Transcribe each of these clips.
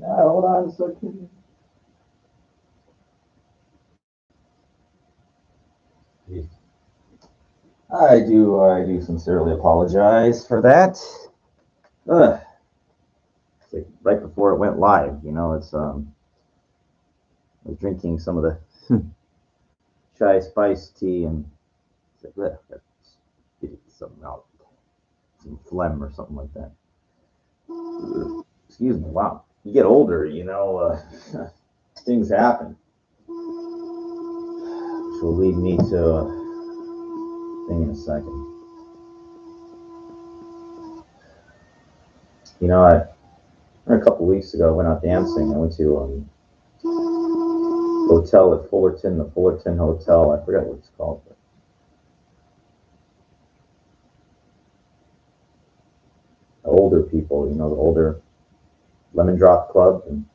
Hold on a second. I do sincerely apologize for that. Ugh, it's like right before it went live, I was drinking some of the chai spice tea, and it's like, spit something out, some phlegm or something like that. Ugh, excuse me. Wow, you get older, things happen, which will lead me to a thing in a second. A couple weeks ago, I went out dancing. I went to hotel at Fullerton, the Fullerton Hotel. I forget what it's called. But the older people, the older Lemon Drop Club. And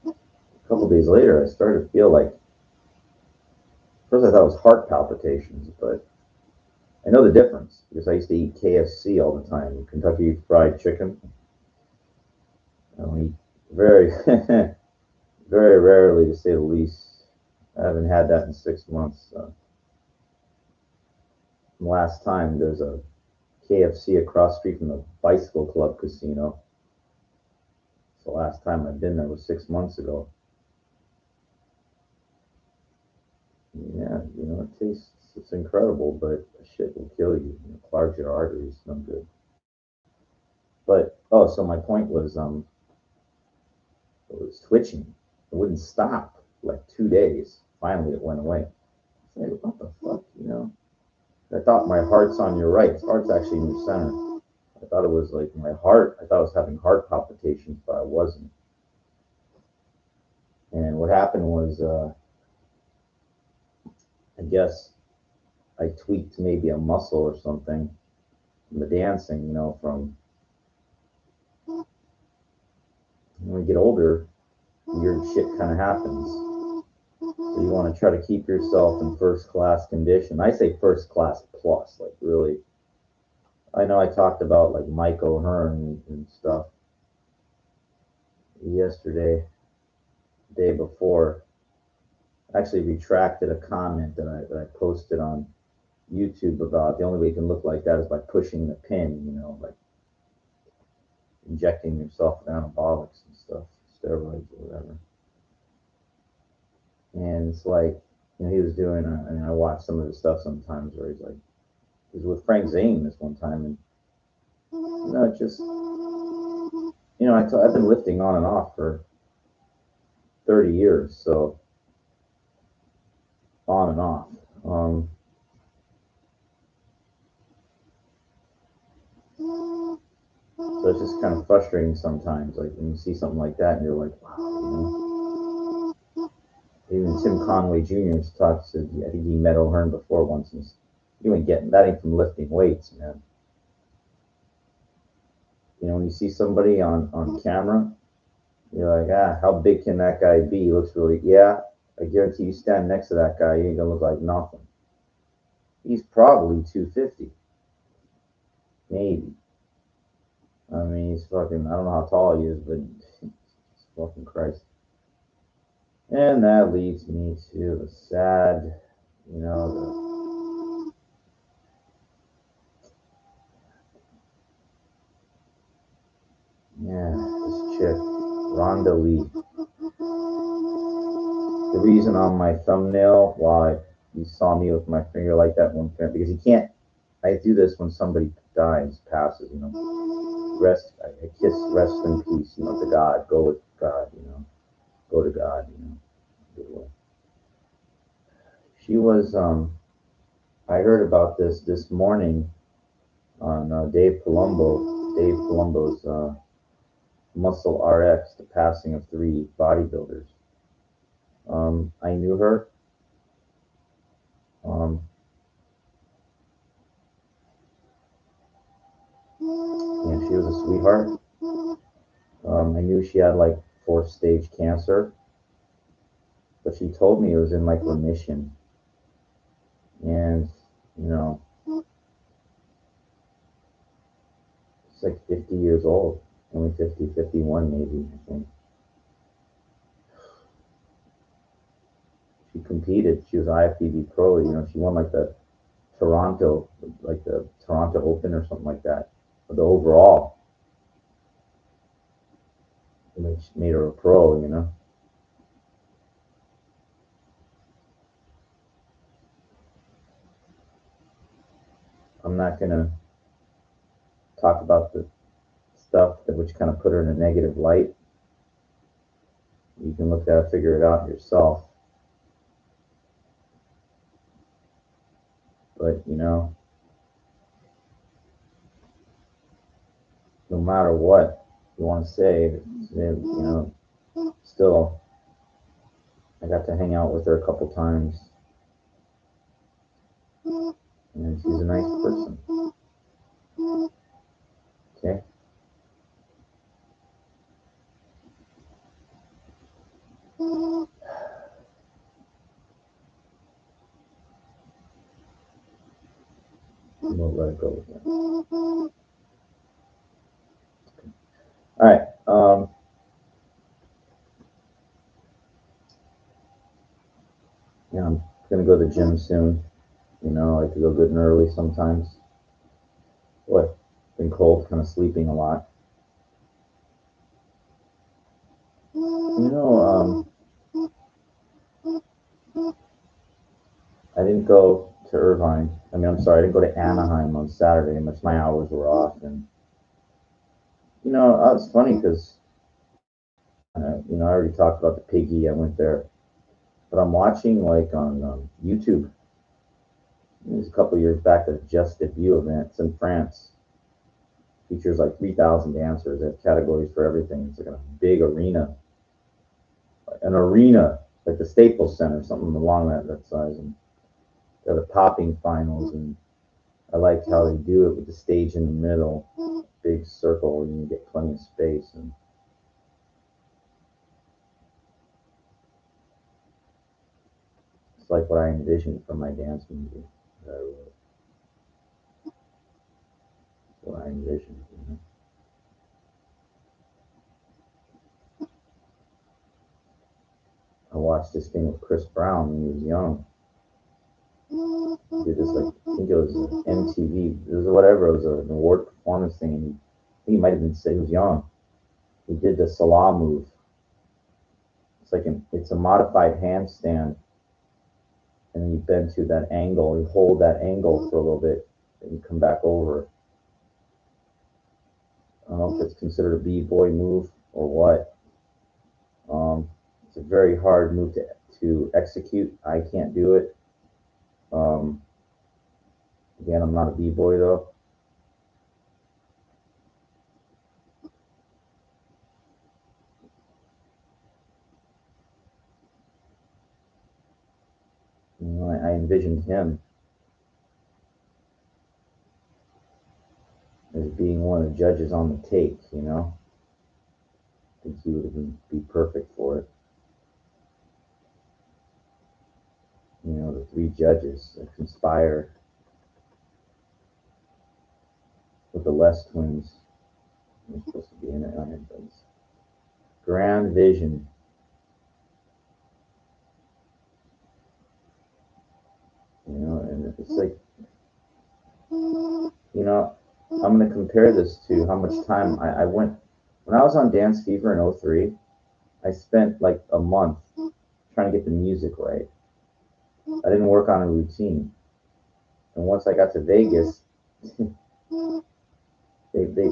a couple days later, I started to feel like, first I thought it was heart palpitations, but I know the difference because I used to eat KFC all the time, Kentucky Fried Chicken. I don't eat very, very rarely, to say the least. I haven't had that in 6 months. Last time, there's a KFC across the street from the Bicycle Club Casino. So the last time I've been there was 6 months ago. Yeah, it's incredible, but shit will kill you. Clogs your arteries, no good. But so my point was, it was twitching. It wouldn't stop for like 2 days. Finally, it went away. I said, what the fuck, I thought my heart's on your right. His heart's actually in your center. I thought it was like my heart. I thought I was having heart palpitations, but I wasn't. And what happened was, I guess I tweaked maybe a muscle or something from the dancing. From when you get older, weird shit kind of happens. So you want to try to keep yourself in first class condition. I say first class plus, like really. I know I talked about like Mike O'Hearn and stuff yesterday, day before. I actually retracted a comment that I posted on YouTube about the only way you can look like that is by pushing the pin, like injecting yourself with anabolics and stuff, steroids or whatever. And it's like, he was doing, I watch some of his stuff sometimes where he was with Frank Zane this one time, and, just, I've been lifting on and off for 30 years, so on and off. So it's just kind of frustrating sometimes, like when you see something like that, and you're like, wow. Even Tim Conway Jr. talks to, I think he met O'Hearn before once, and you ain't getting that ain't from lifting weights, man. When you see somebody on camera, you're like, how big can that guy be? He looks really, yeah. I guarantee you stand next to that guy, he ain't gonna look like nothing. He's probably 250, maybe. I mean, he's fucking, I don't know how tall he is, but fucking Christ. And that leads me to the sad, you know, this chick, Rhonda Lee. The reason on my thumbnail why you saw me with my finger like that one finger, because you can't, I do this when somebody dies, passes, rest, I kiss, rest in peace, to God, go with God, go to God, good way. She was, I heard about this morning on Dave Palumbo's Muscle RX, the passing of three bodybuilders. I knew her. Um, and she was a sweetheart. I knew she had like fourth stage cancer, but she told me it was in like remission. And, you know, she's like 50 years old. Only 50, 51 maybe, I think. She competed. She was IFBB pro. You know, she won Toronto, like the Toronto Open or something like that, or the overall. Which made her a pro, you know. I'm not gonna talk about the stuff that which kind of put her in a negative light. You can look at it, figure it out yourself. But you know, no matter what you want to say, you know, still, I got to hang out with her a couple times, and she's a nice person. Okay. We'll let it go again. All right. Yeah, I'm gonna go to the gym soon. You know, I like to go good and early sometimes. What? Been cold, kind of sleeping a lot. You know, I didn't go to Irvine. I mean, I'm sorry, I didn't go to Anaheim on Saturday. Much my hours were off, and you know, it's funny because you know I already talked about the piggy. I went there, but I'm watching like on YouTube. It was a couple of years back at a Just Debut event. It's in France. Features like 3,000 dancers. They have categories for everything. It's like a big arena, like the Staples Center, something along that size. And they have the popping finals, and I liked how they do it with the stage in the middle, big circle, and you get plenty of space. And it's like what I envisioned for my dance movie that I wrote. What I envisioned. You know? I watched this thing with Chris Brown when he was young. He did this like I think it was MTV, it was whatever, it was an award performance thing, and I think he might have been say he was young. He did the Salah move. It's a modified handstand, and you bend to that angle. You hold that angle for a little bit, and you come back over. I don't know if it's considered a b-boy move or what. It's a very hard move to execute. I can't do it. Um, Again, I'm not a b-boy though. You know, I envisioned him as being one of the judges on the take. You know, I think he would be perfect for it. You know, the three judges that conspire with the Les twins. They're supposed to be in it. Grand Vision. You know, and it's like, you know, I'm going to compare this to how much time I went when I was on Dance Fever in '03. I spent like a month trying to get the music right. I didn't work on a routine. And once I got to Vegas, they, they,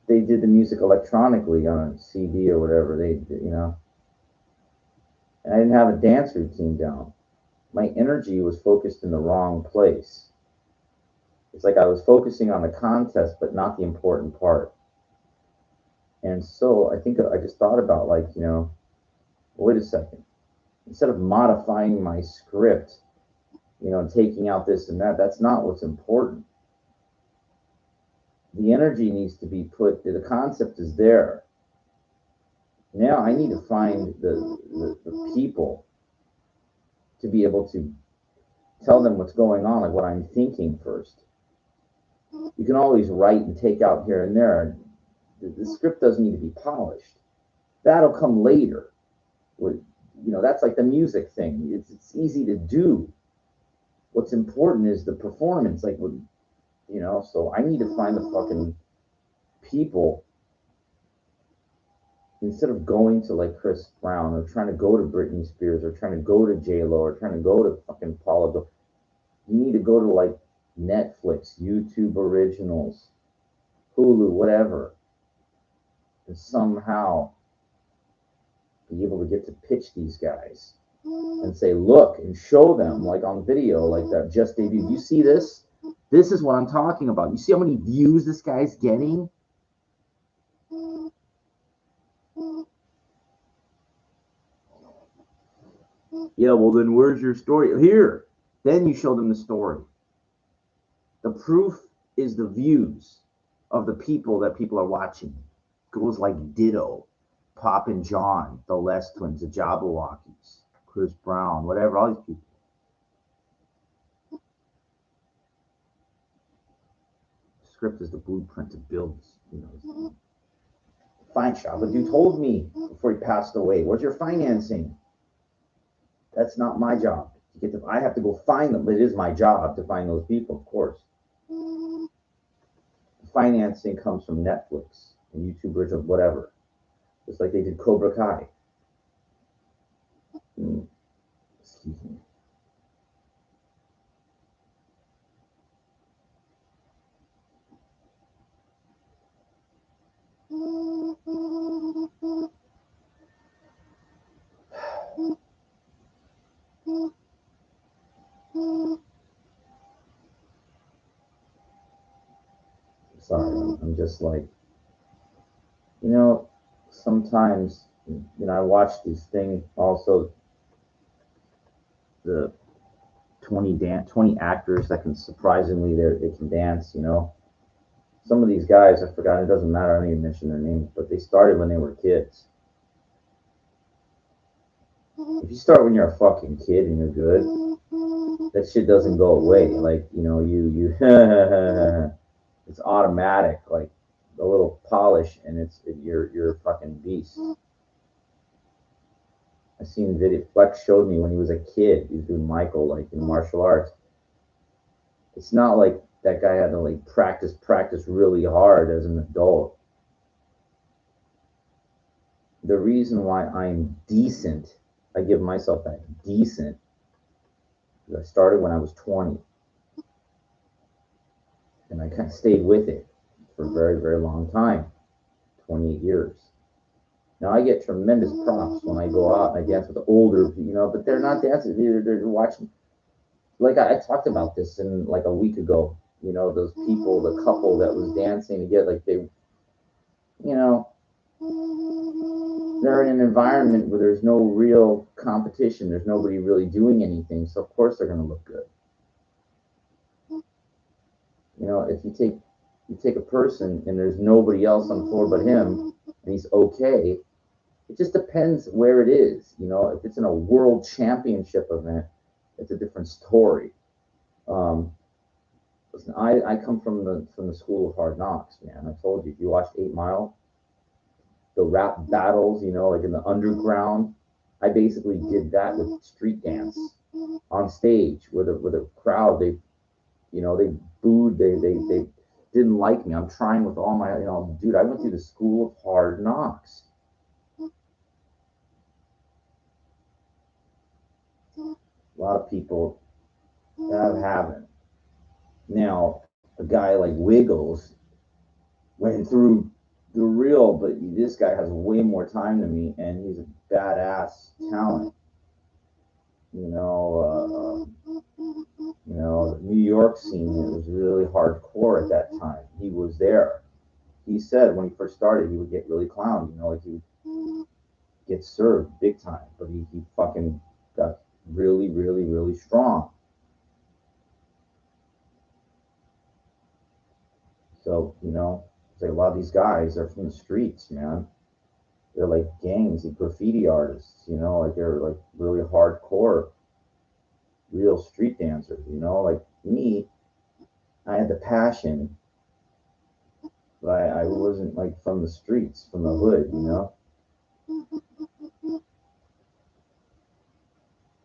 they did the music electronically on a CD or whatever. You know, and I didn't have a dance routine down. My energy was focused in the wrong place. It's like I was focusing on the contest, but not the important part. And so I think I just thought about like, you know, wait a second. Instead of modifying my script, you know, taking out this and that, that's not what's important. The energy needs to be put, the concept is there. Now I need to find the people to be able to tell them what's going on, like what I'm thinking first. You can always write and take out here and there. The script doesn't need to be polished. That'll come later. That's like the music thing. It's easy to do. What's important is the performance. So I need to find the fucking people instead of going to like Chris Brown or trying to go to Britney Spears or trying to go to J Lo or trying to go to fucking Paula. You need to go to like Netflix, YouTube originals, Hulu, whatever, and somehow be able to get to pitch these guys and say, look, and show them like on video, like that just debuted. You see this? This is what I'm talking about. You see how many views this guy's getting? Yeah, well then where's your story? Here. Then you show them the story. The proof is the views of the people that people are watching. Goes like Ditto, Pop and John, the Les Twins, the Jabberwockies, Chris Brown, whatever, all these people. The script is the blueprint to build, Fine, Shabba. You told me before he passed away. Where's your financing? That's not my job. I have to go find them. It is my job to find those people, of course. Financing comes from Netflix and YouTube originals, whatever. Just like they did Cobra Kai. Excuse me. Sorry, I'm just like, sometimes, I watch these things also, the 20 actors that can surprisingly, they can dance, Some of these guys, I forgot, it doesn't matter, I don't even mention their names, but they started when they were kids. If you start when you're a fucking kid and you're good, that shit doesn't go away. Like, you it's automatic, like a little polish, and you're a fucking beast. I seen a video. Flex showed me when he was a kid. He was doing Michael, like in martial arts. It's not like that guy had to like practice really hard as an adult. The reason why I'm decent, I give myself that decent, because I started when I was 20, and I kind of stayed with it for a very, very long time, 28 years. Now I get tremendous props when I go out and I dance with the older, but they're not dancing. They're watching. Like I talked about this in like a week ago. Those people, the couple that was dancing together, like they, they're in an environment where there's no real competition. There's nobody really doing anything. So of course they're going to look good. If you take a person and there's nobody else on the floor but him, and he's okay. It just depends where it is. If it's in a world championship event, it's a different story. Listen, I come from the school of hard knocks, man. I told you, if you watched 8 Mile, the rap battles, like in the underground, I basically did that with street dance on stage with a crowd. They booed, they didn't like me. I'm trying with all my, dude, I went through the school of hard knocks. A lot of people haven't. Now, a guy like Wiggles went through the real, but this guy has way more time than me, and he's a badass talent. The New York scene, it was really hardcore at that time. He was there. He said when he first started, he would get really clowned, like he would get served big time, but he fucking got really, really, really strong. So, it's like a lot of these guys are from the streets, man. They're like gangs, and graffiti artists, like they're like really hardcore, real street dancers, like me. I had the passion But I wasn't like from the streets, from the hood, you know.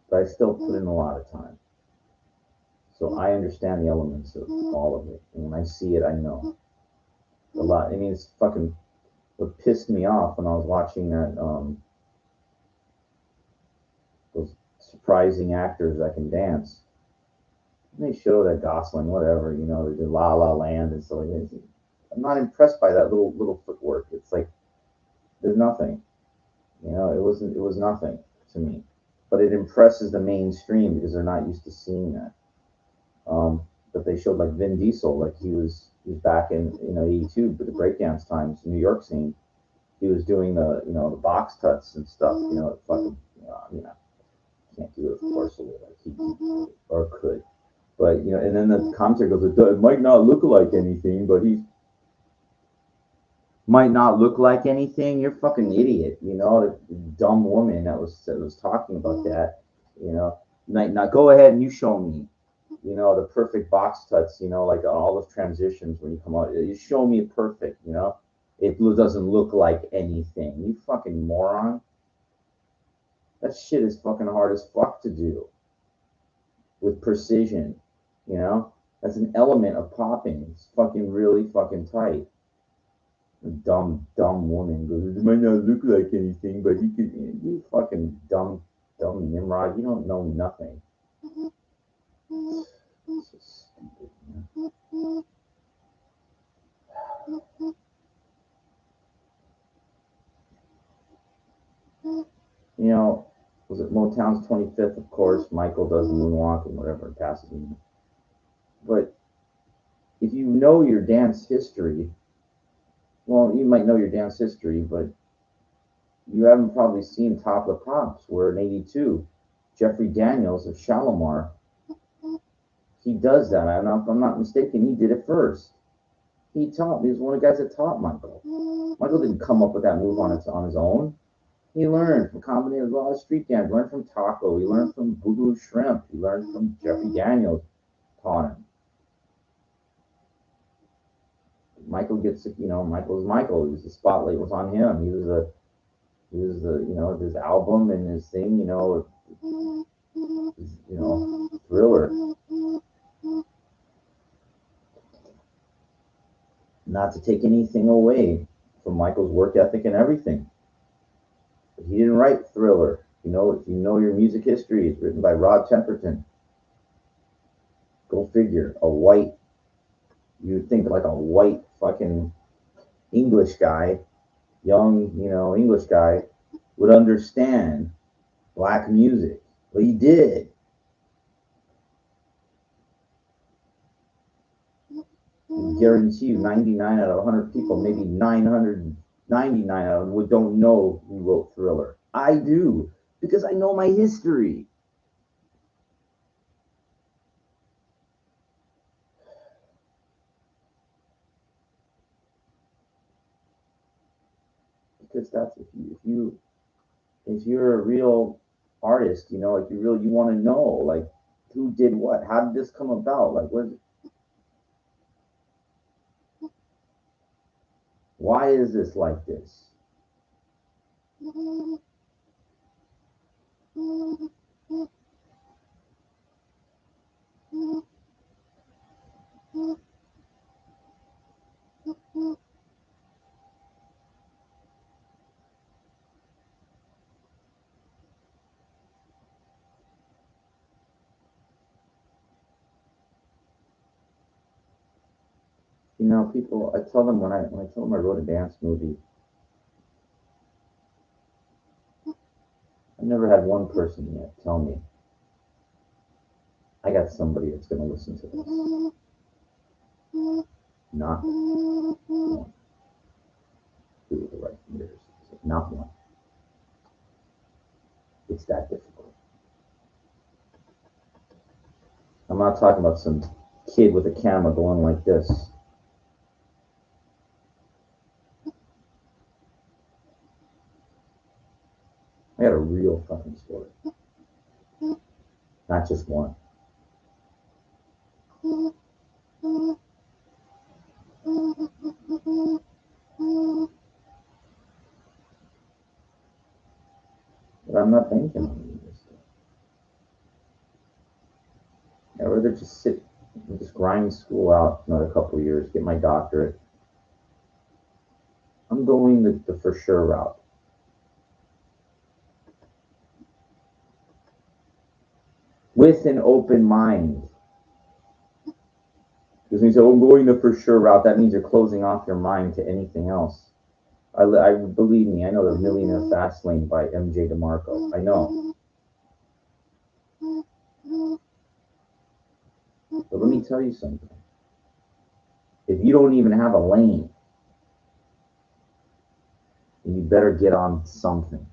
But I still put in a lot of time. So I understand the elements of all of it. And when I see it, I know a lot. I mean, it's fucking what pissed me off when I was watching that those surprising actors that can dance. And they show that Gosling, whatever, you know, they did La La Land and so like I'm not impressed by that little footwork. It's like there's nothing. You know, it was nothing to me. But it impresses the mainstream because they're not used to seeing that. But they showed like Vin Diesel, like he was back in '82, but the breakdance times, New York scene. He was doing the box cuts and stuff. You know, fucking can't do it of course like he or could. But and then the commentator goes, it might not look like anything, but he might not look like anything. You're a fucking idiot. You know, the dumb woman that was talking about that. You know, now go ahead and you show me. You know, the perfect box cuts. You know, like all those transitions when you come out. You show me perfect. You know, it doesn't look like anything. You fucking moron. That shit is fucking hard as fuck to do with precision. You know, that's an element of popping. It's fucking really fucking tight. A dumb woman goes, it might not look like anything, but he could. You fucking dumb Nimrod. You don't know nothing. It's so stupid. You know, was it Motown's 25th? Of course, Michael does the moonwalk and whatever passes him. But if you know your dance history, well, you might know your dance history, but you haven't probably seen Top of the Pops, where in '82, Jeffrey Daniels of Shalimar, he does that. If I'm not mistaken, he did it first. He taught me. He was one of the guys that taught Michael. Michael didn't come up with that move on his own. He learned from combination of a lot of street dance. Learned from Taco. He learned from Boogaloo Shrimp. He learned from Jeffrey Daniels. Taught him. Michael gets, Michael's Michael. He was the spotlight was on him. He was the, his album and his thing, Thriller. Not to take anything away from Michael's work ethic and everything. But he didn't write Thriller. If you know your music history, it's written by Rod Temperton. Go figure. You'd think like a white fucking English guy, young, English guy, would understand black music. But he did. I guarantee you 99 out of 100 people, maybe 999 of them don't know who wrote Thriller. I do, because I know my history. Because that's if you're a real artist, like you want to know like who did what, how did this come about, like why is this like this? People, I tell them when I tell them I wrote a dance movie, I've never had one person yet tell me I got somebody that's going to listen to this. Not one. Do with the right ears. Not one. It's that difficult. I'm not talking about some kid with a camera going like this. I got a real fucking story. Not just one. I'm not banking on this. I'd rather just sit and just grind school out another couple of years, get my doctorate. I'm going the for sure route. With an open mind. Because when you say, oh, I'm going the for sure route, that means you're closing off your mind to anything else. I believe me, I know the Millionaire Fast Lane by MJ DeMarco. I know. But let me tell you something. If you don't even have a lane, then you better get on something.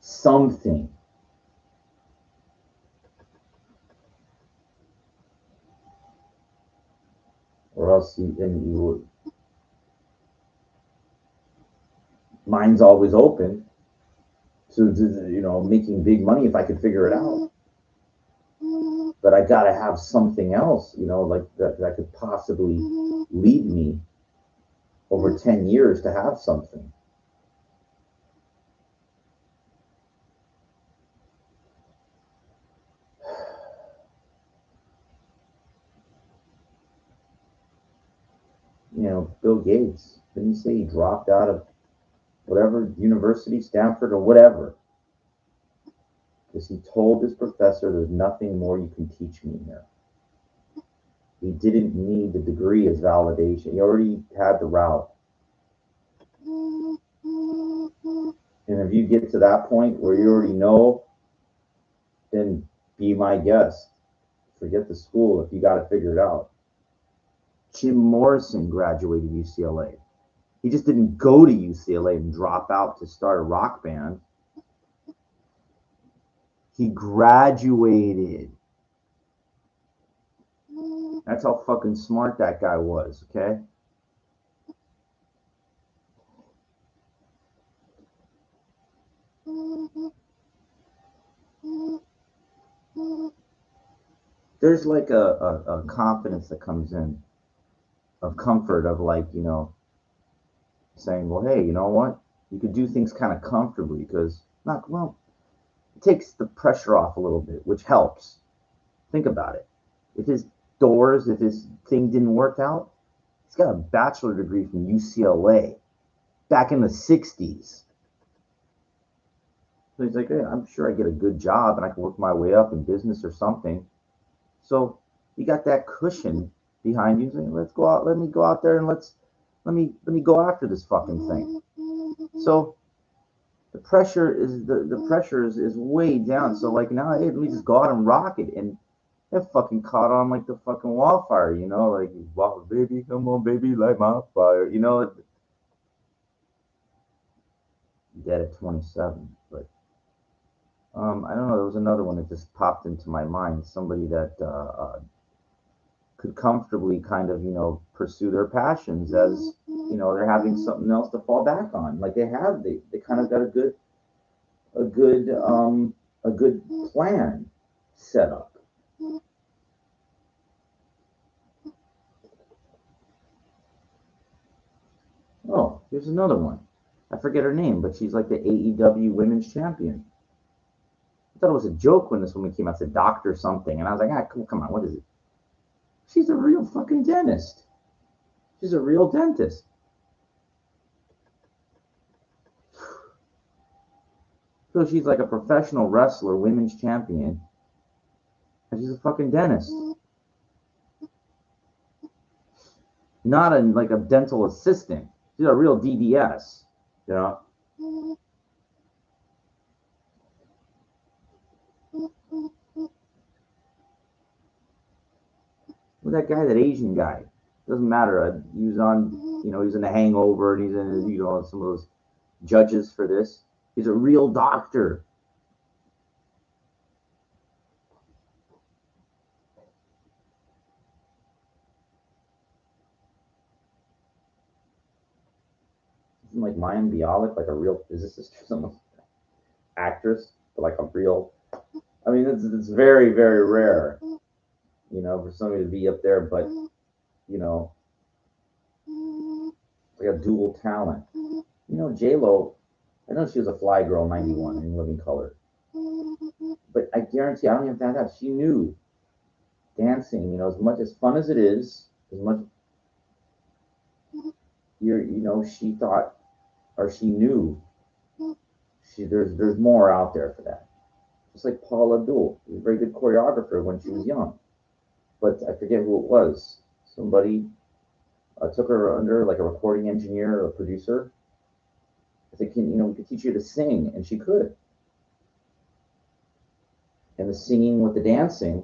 Something. Or else you would. Mine's always open to making big money if I could figure it out. But I gotta have something else, like that could possibly lead me over 10 years to have something. Bill Gates, didn't he say he dropped out of whatever university, Stanford or whatever, because he told his professor, there's nothing more you can teach me here. He didn't need the degree as validation. He already had the route. And if you get to that point where you already know, then be my guest. Forget the school if you got to figure it out. Jim Morrison graduated UCLA. He just didn't go to UCLA and drop out to start a rock band. He graduated. That's how fucking smart that guy was, okay? There's like a confidence that comes in, of comfort, of like, saying, well, hey, you know what? You could do things kind of comfortably because, it takes the pressure off a little bit, which helps. Think about it. If his thing didn't work out, he's got a bachelor degree from UCLA back in the 60s. So he's like, hey, I'm sure I get a good job and I can work my way up in business or something. So you got that cushion behind you saying, let's go out, let me go out there and let me go after this fucking thing. So the pressure is way down. So like now, hey, let me just go out and rock it. And it fucking caught on like the fucking wildfire, like, wow, baby, come on, baby, light my fire, dead at 27. But I don't know, there was another one that just popped into my mind. Somebody that could comfortably kind of, pursue their passions as, they're having something else to fall back on. Like they kind of got a good plan set up. Oh, here's another one. I forget her name, but she's like the AEW Women's Champion. I thought it was a joke when this woman came out, said doctor something, and I was like, come on, what is it? She's a real fucking dentist. She's a real dentist. So she's like a professional wrestler, women's champion, and she's a fucking dentist. Not like a dental assistant. She's a real DDS, Who's that guy, that Asian guy? Doesn't matter. He was on, he was in The Hangover, and he's in, some of those judges for this. He's a real doctor. Isn't like Mayim Bialik like a real physicist or something? Actress, but like a real. I mean, it's very, very rare, for somebody to be up there, but like a dual talent. J-Lo I know she was a fly girl 91 in Living Color. But I guarantee, I don't even find out, she knew dancing, as much as fun as it is, as much she thought, or she knew, there's more out there for that. Just like Paula Abdul, she was a very good choreographer when she was young, but I forget who it was. Somebody took her under, like a recording engineer or a producer. I think, we could teach you to sing, and she could. And the singing with the dancing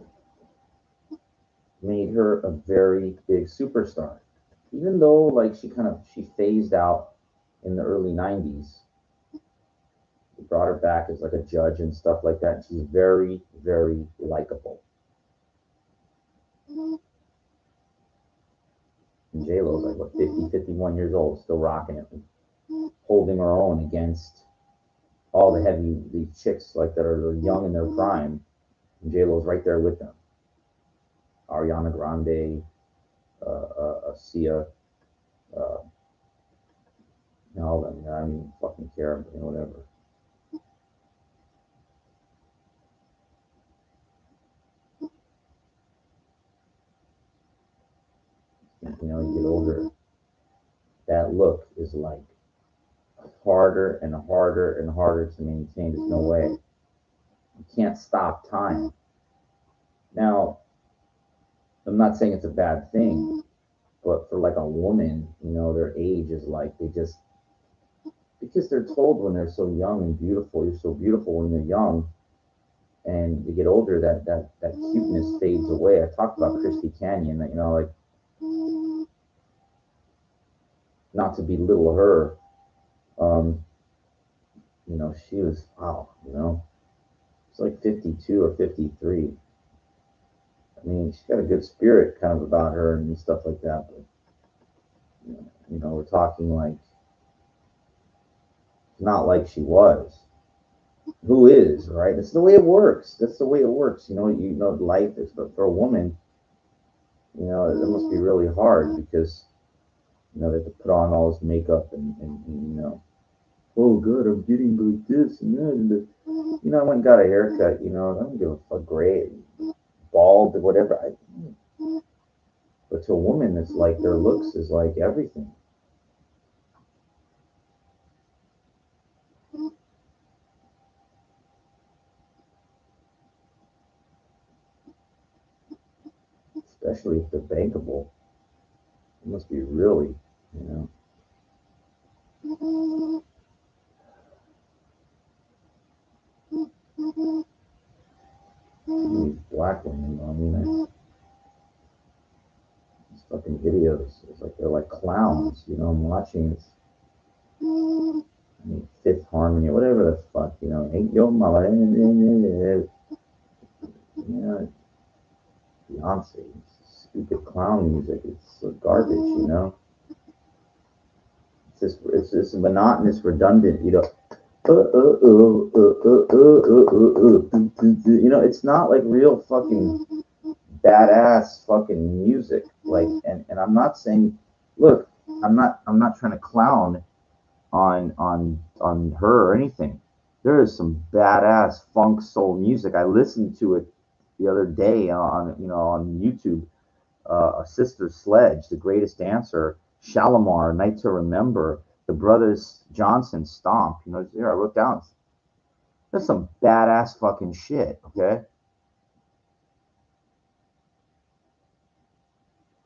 made her a very big superstar. Even though, like, she phased out in the early 90s. We brought her back as like a judge and stuff like that. And she's very, very likable. And J-Lo's like, what, 50, 51 years old, still rocking it, holding her own against all the chicks like that are young in their prime. And J-Lo's right there with them. Ariana Grande, Sia, all of them. I don't even fucking care, whatever. You get older, that look is like harder and harder and harder to maintain. There's no way. You can't stop time. Now, I'm not saying it's a bad thing, but for like a woman, their age is like because they're told when they're so young and beautiful, you're so beautiful when you're young, and you get older, that cuteness fades away. I talked about Christy Canyon, that like, not to belittle her, she was wow, it's like 52 or 53. I mean, she's got a good spirit kind of about her and stuff like that, but we're talking like not like she was. Who is, right? That's the way it works. That's the way it works. Life is, but for a woman, it must be really hard because they have to put on all this makeup and oh good, I'm getting like this and that and this. I went and got a haircut. I don't give a fuck, gray, bald, or whatever. But to a woman, it's like their looks is like everything. Especially if they're bankable. It must be really, these black women. These fucking videos. It's like they're like clowns. I'm watching this. Fifth Harmony, whatever the fuck. Ain't your mother. Beyonce, stupid clown music. It's garbage. It's monotonous, redundant. It's not like real fucking badass fucking music. Like, and I'm not saying, look, I'm not trying to clown on her or anything. There is some badass funk soul music. I listened to it the other day on YouTube. Sister Sledge, The Greatest Dancer, Shalimar, Night to Remember, The Brothers Johnson, Stomp. Here I wrote down. That's some badass fucking shit. Okay.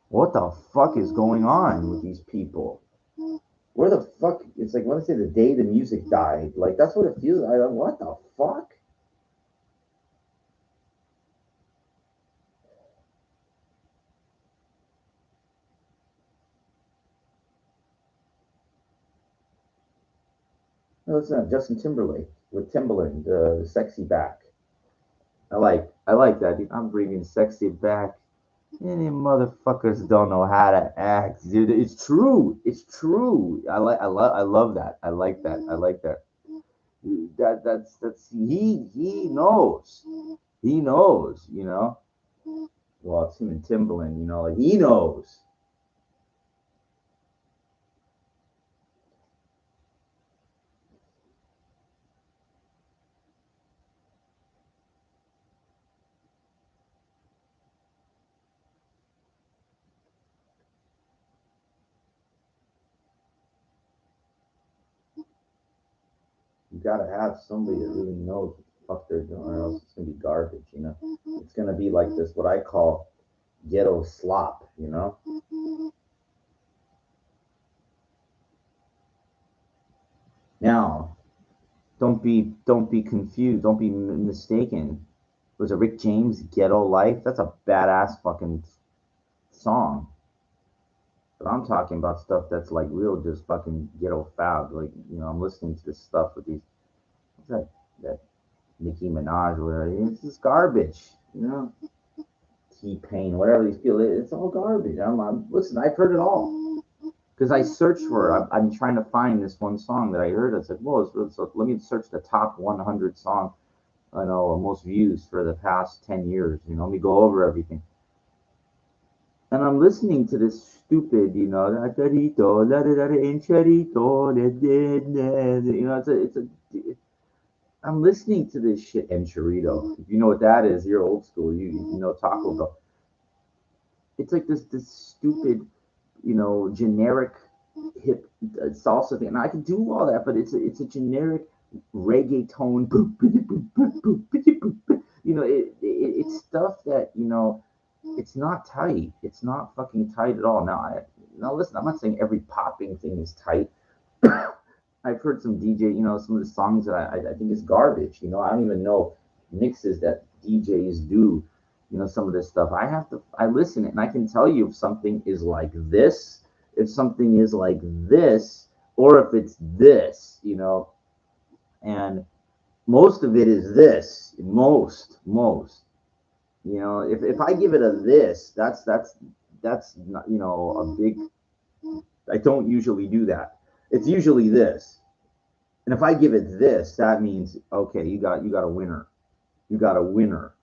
What the fuck is going on with these people? Where the fuck? It's like when I say the day the music died. Like that's what it feels like. What the fuck? No, listen to Justin Timberlake with Timbaland, the sexy back. I like that. I'm bringing sexy back. Any motherfuckers don't know how to act, dude. It's true. It's true. I love that. I like that. I like that. That's he knows. He knows. Well, it's him and Timbaland, like he knows. You gotta have somebody that really knows what the fuck they're doing, or else it's gonna be garbage. It's gonna be like this, what I call ghetto slop. Now, don't be confused. Don't be mistaken. Was it Rick James Ghetto Life? That's a badass fucking song. But I'm talking about stuff that's like real, just fucking ghetto fab. Like, I'm listening to this stuff with these, what's that Nicki Minaj or whatever. It's just garbage. T-Pain, whatever these people, it's all garbage. Listen, I've heard it all. Because I searched for it. I'm trying to find this one song that I heard. I said, well, so let me search the top 100 song, most views for the past 10 years. Let me go over everything. And I'm listening to this stupid, I'm listening to this shit, and chorito. If you know what that is, you're old school. You know Taco Bell. It's like this stupid, generic hip salsa thing. And I can do all that, but it's a generic reggaeton. It's stuff that it's not tight. It's not fucking tight at all. Now listen, I'm not saying every popping thing is tight. I've heard some DJ, some of the songs that I think is garbage. I don't even know mixes that DJs do. Some of this stuff. I listen and I can tell you if something is like this, if something is like this, or if it's this. And most of it is this. Most. If I give it a this, that's not, a big. I don't usually do that. It's usually this. And if I give it this, that means okay, you got a winner. You got a winner.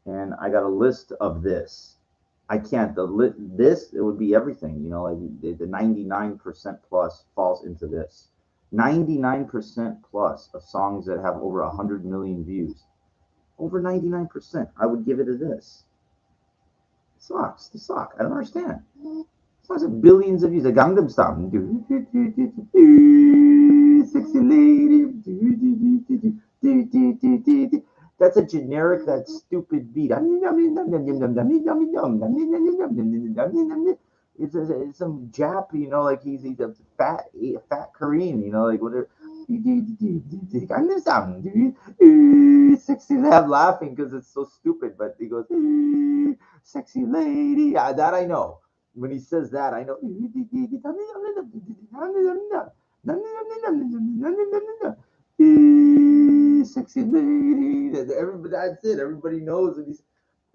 And I got a list of this. I can't this. It would be everything. Like the 99% plus falls into this. 99% plus of songs that have over 100 million views. Over 99%. I would give it a this. It sucks. They suck. I don't understand. Songs have billions of views. The Gangnam Style. Sexy lady. That's a generic, that stupid beat. It's some Jap, like he's a fat Korean, like whatever. Sexy. I'm laughing because it's so stupid, but he goes, sexy lady. That I know. When he says that, I know. Sexy lady. That's it. Everybody knows. And he's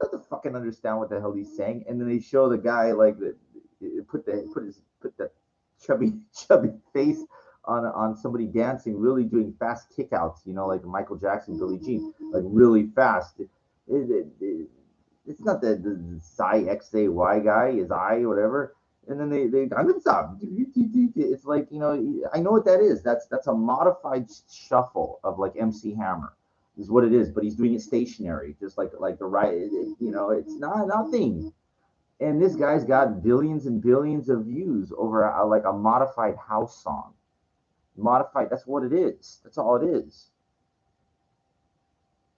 doesn't fucking understand what the hell he's saying. And then they show the guy like put the chubby face on somebody dancing, really doing fast kickouts. Like Michael Jackson, Billie Jean, like really fast. It's not the Psy XAY guy, is I whatever. And then they I'm in some. It's like I know what that is. That's a modified shuffle of like MC Hammer, is what it is. But he's doing it stationary, just like the right. It's not nothing. And this guy's got billions and billions of views over like a modified house song. Modified. That's what it is. That's all it is.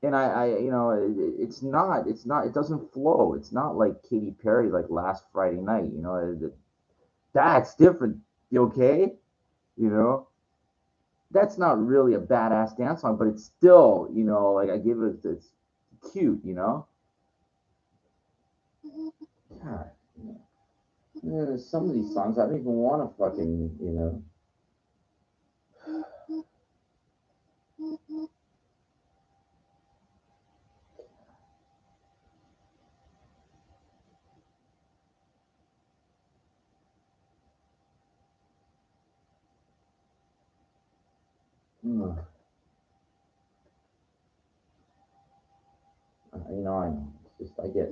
And it's not, it doesn't flow. It's not like Katy Perry, like last Friday night, that's different. Okay. You know, that's not really a badass dance song, but it's still, like I give it, it's cute. God, some of these songs I don't even want to fucking. I know. It's just I get.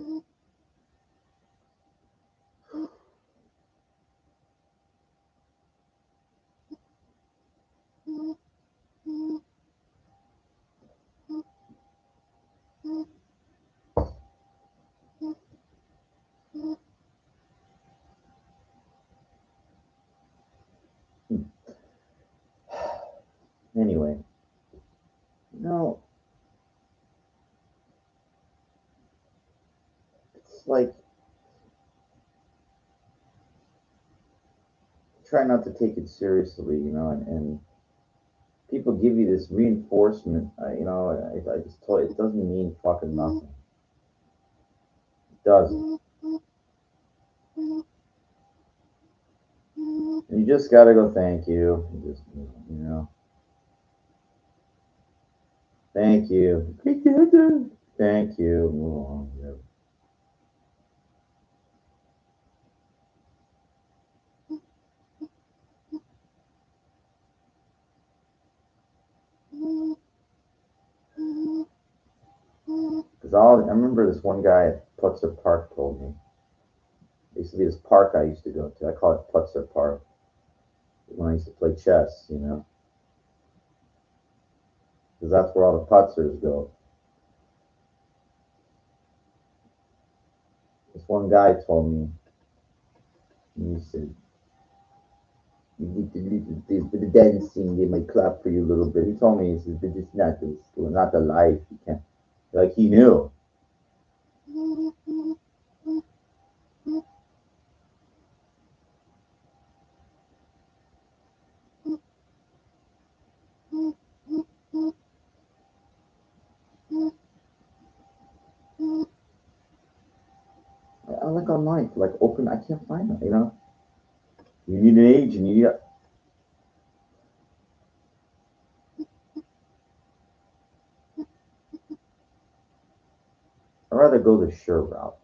Anyway, no, it's like try not to take it seriously, and people give you this reinforcement. I just told you, it doesn't mean fucking nothing. It doesn't. You just gotta go. Thank you. Thank you. Thank you. Move on. Because I remember this one guy at Putzer Park told me. There used to be this park I used to go to. I call it Putzer Park. When I used to play chess. Because that's where all the putzers go. This one guy told me, he said, you need to leave this for the dancing, they might clap for you a little bit. He told me, he says, but it's not the school, not the life. You can't. Like he knew. I look online, like open, I can't find them. You need an age and you need. I'd rather go the sure route.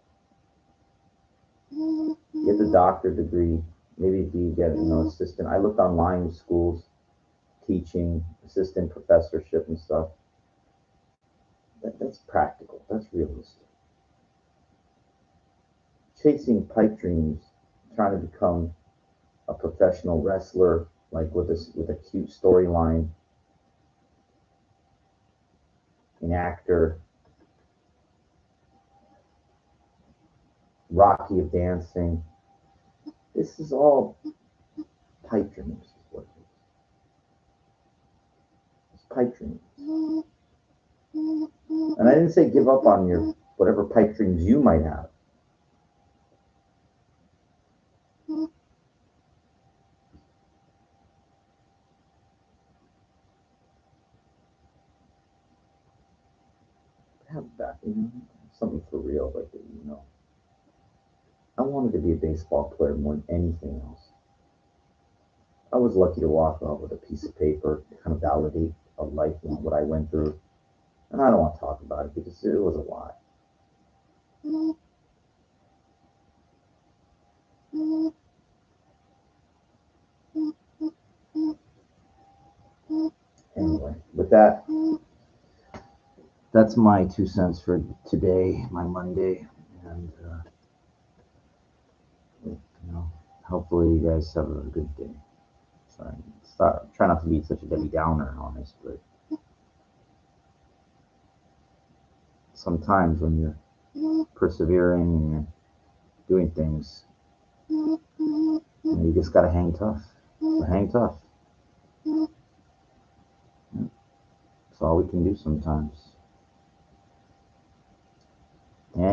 Get the doctor degree, maybe be get assistant. I looked online schools, teaching, assistant professorship and stuff. That's practical. That's realistic. Chasing pipe dreams, trying to become a professional wrestler, like with a cute storyline, an actor, Rocky of dancing. This is all pipe dreams. Is what it is. It's pipe dreams. And I didn't say give up on your whatever pipe dreams you might have. Have that, something for real, I wanted to be a baseball player more than anything else. I was lucky to walk out with a piece of paper to kind of validate a life and what I went through. And I don't want to talk about it because it was a lot. Anyway, with that, that's my 2 cents for today, my Monday, and hopefully you guys have a good day. Sorry, try not to be such a Debbie Downer on this, but sometimes when you're persevering and you're doing things, you just gotta hang tough. So hang tough. That's all we can do sometimes.